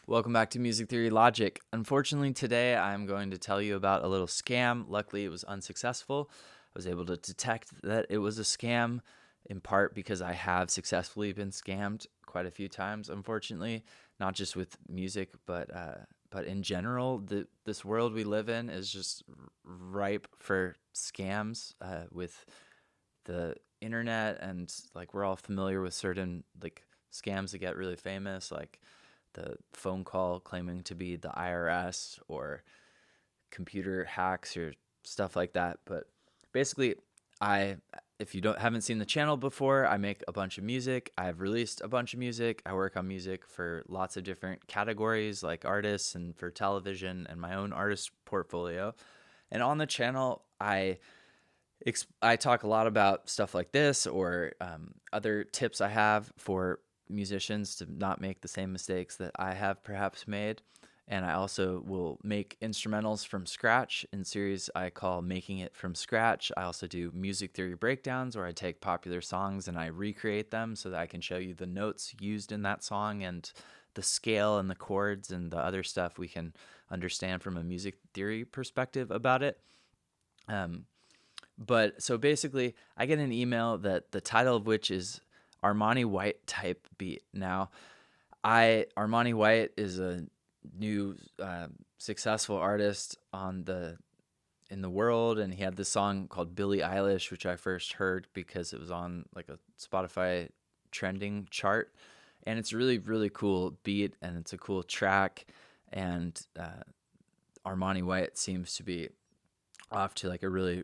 Welcome back to Music Theory Logic. Unfortunately, today I'm going to tell you about a little scam. Luckily, it was unsuccessful. I was able to detect that it was a scam in part because I have successfully been scammed quite a few times, unfortunately, not just with music, but in general. This world we live in is just ripe for scams with the internet, and like we're all familiar with certain like scams that get really famous, like the phone call claiming to be the IRS or computer hacks or stuff like that. But basically, I if you don't haven't seen the channel before, I make a bunch of music. I've released a bunch of music. I work on music for lots of different categories like artists and for television and my own artist portfolio. And on the channel, I talk a lot about stuff like this or other tips I have for musicians to not make the same mistakes that I have perhaps made. And I also will make instrumentals from scratch in series I call Making It From Scratch. I also do music theory breakdowns where I take popular songs and I recreate them so that I can show you the notes used in that song and the scale and the chords and the other stuff we can understand from a music theory perspective about it. Um, but so basically, I get an email that the title of which is Armani White type beat. Now, Armani White is a new successful artist in the world, and he had this song called Billie Eilish, which I first heard because it was on like a Spotify trending chart, and it's really cool beat, and it's a cool track, and Armani White seems to be off to like a really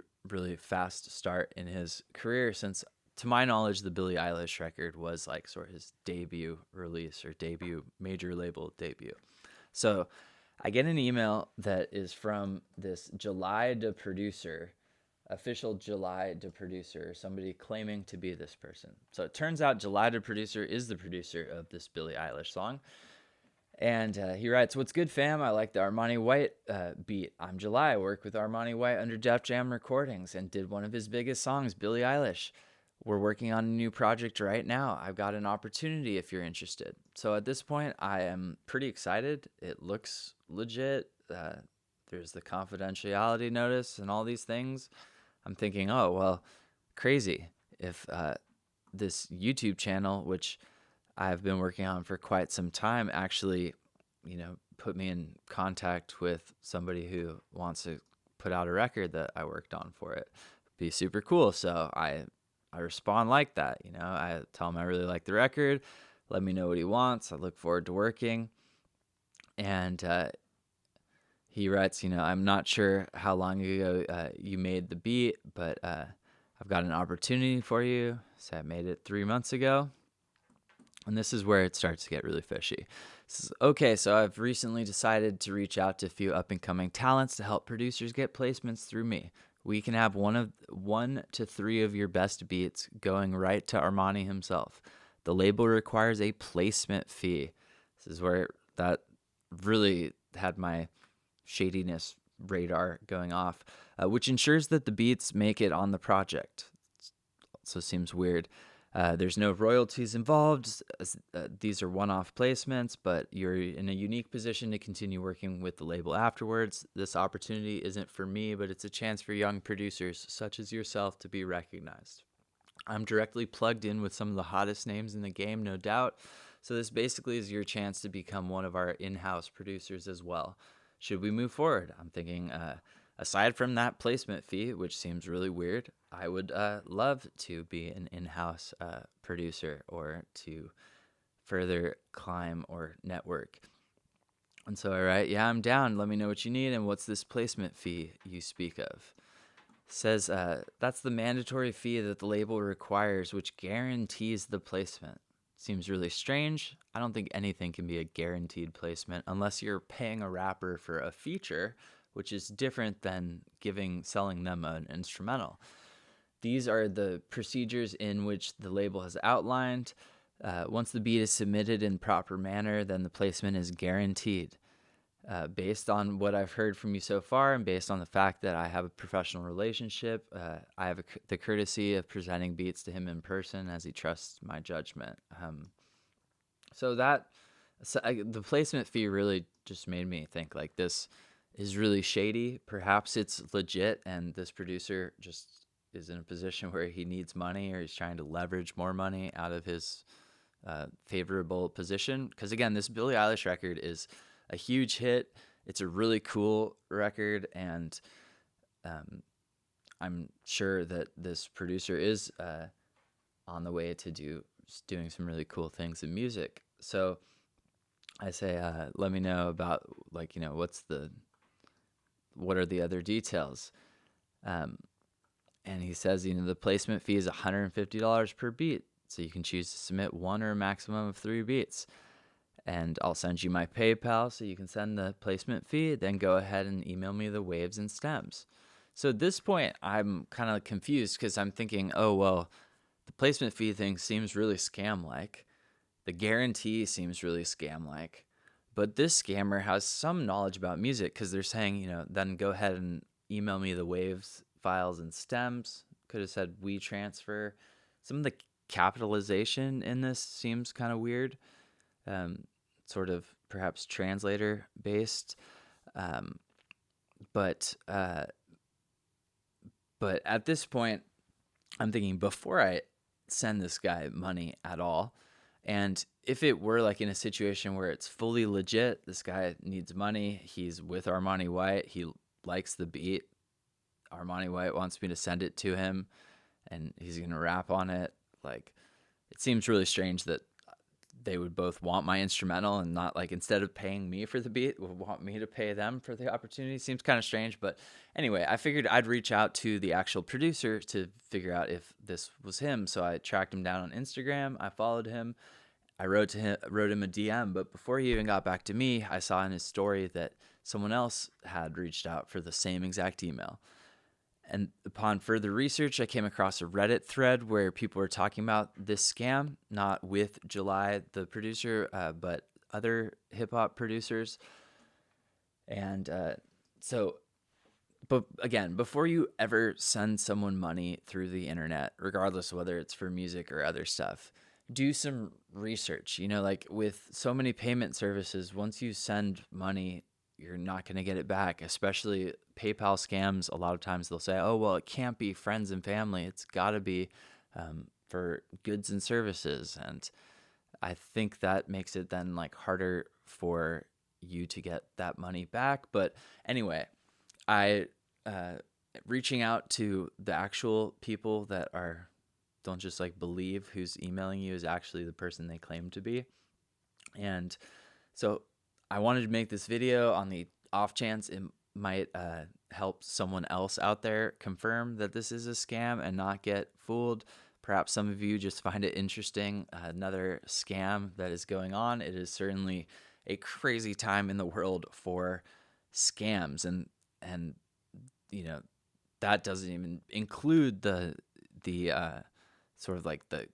fast start in his career since, to my knowledge, the Billie Eilish record was like sort of his debut release or debut major label debut. So I get an email that is from this July de producer, official July de producer, somebody claiming to be this person. So it turns out July de producer is the producer of this Billie Eilish song. And he writes, "What's good, fam? I like the Armani White beat. I'm July. I work with Armani White under Def Jam Recordings and did one of his biggest songs, Billie Eilish. We're working on a new project right now. I've got an opportunity if you're interested." So at this point, I am pretty excited. It looks legit. There's the confidentiality notice and all these things. I'm thinking, oh, well, crazy. If this YouTube channel, which I've been working on for quite some time, actually, put me in contact with somebody who wants to put out a record that I worked on for it. Be super cool. So I respond like that. I tell him I really like the record. Let me know what he wants. I look forward to working. And he writes, "I'm not sure how long ago you made the beat, but I've got an opportunity for you." So I made it 3 months ago. And this is where it starts to get really fishy. Says, "Okay, so I've recently decided to reach out to a few up and coming talents to help producers get placements through me. We can have one to three of your best beats going right to Armani himself. The label requires a placement fee." This is where that really had my shadiness radar going off, which ensures that the beats make it on the project. Also seems weird. There's no royalties involved. These are one-off placements, but you're in a unique position to continue working with the label afterwards. This opportunity isn't for me, but it's a chance for young producers such as yourself to be recognized. I'm directly plugged in with some of the hottest names in the game, no doubt. So this basically is your chance to become one of our in-house producers as well. Should we move forward? I'm thinking, aside from that placement fee, which seems really weird, I would love to be an in-house producer or to further climb or network. And so I write, "Yeah, I'm down. Let me know what you need, and what's this placement fee you speak of?" Says, "That's the mandatory fee that the label requires, which guarantees the placement." Seems really strange. I don't think anything can be a guaranteed placement unless you're paying a rapper for a feature, which is different than selling them an instrumental. These are the procedures in which the label has outlined. Once the beat is submitted in proper manner, then the placement is guaranteed. Based on what I've heard from you so far, and based on the fact that I have a professional relationship, I have the courtesy of presenting beats to him in person as he trusts my judgment. So that The placement fee really just made me think like this is really shady. Perhaps it's legit, and this producer just is in a position where he needs money, or he's trying to leverage more money out of his favorable position. Because again, this Billie Eilish record is a huge hit. It's a really cool record, and um, I'm sure that this producer is on the way to doing some really cool things in music. So I say, let me know about, like, what are the other details? Um, and he says, the placement fee is $150 per beat. So you can choose to submit one or a maximum of 3 beats. And I'll send you my PayPal so you can send the placement fee. Then go ahead and email me the waves and stems. So at this point, I'm kind of confused because I'm thinking, oh, well, the placement fee thing seems really scam-like. The guarantee seems really scam-like. But this scammer has some knowledge about music because they're saying, then go ahead and email me the waves, files, and stems. Could have said we transfer. Some of the capitalization in this seems kind of weird, sort of perhaps translator based. Um, but at this point, I'm thinking before I send this guy money at all, and if it were like in a situation where it's fully legit, this guy needs money, he's with Armani White, he likes the beat, Armani White wants me to send it to him, and he's going to rap on it. Like, it seems really strange that they would both want my instrumental and not, like, instead of paying me for the beat, would want me to pay them for the opportunity. Seems kind of strange, but anyway, I figured I'd reach out to the actual producer to figure out if this was him. So I tracked him down on Instagram. I followed him. I wrote him a DM, but before he even got back to me, I saw in his story that someone else had reached out for the same exact email. And upon further research, I came across a Reddit thread where people were talking about this scam, not with July, the producer, but other hip hop producers. And but again, before you ever send someone money through the internet, regardless of whether it's for music or other stuff, do some research. Like with so many payment services, once you send money, you're not going to get it back, especially PayPal scams. A lot of times they'll say, oh, well, it can't be friends and family. It's got to be for goods and services. And I think that makes it then like harder for you to get that money back. But anyway, I reaching out to the actual people that don't just like believe who's emailing you is actually the person they claim to be. And so I wanted to make this video on the off chance it might help someone else out there confirm that this is a scam and not get fooled. Perhaps some of you just find it interesting, another scam that is going on. It is certainly a crazy time in the world for scams, and that doesn't even include the sort of like the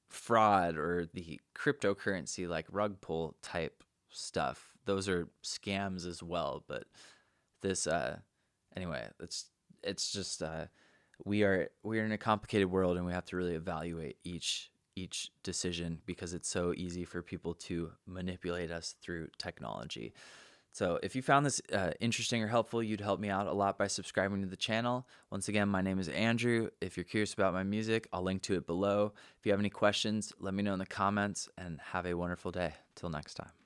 fraud or the cryptocurrency like rug pull type stuff. Those are scams as well. But this anyway, it's just we're in a complicated world, and we have to really evaluate each decision because it's so easy for people to manipulate us through technology. So if you found this interesting or helpful, you'd help me out a lot by subscribing to the channel. Once again, my name is Andrew. If you're curious about my music, I'll link to it below. If you have any questions, let me know in the comments, and have a wonderful day. Till next time.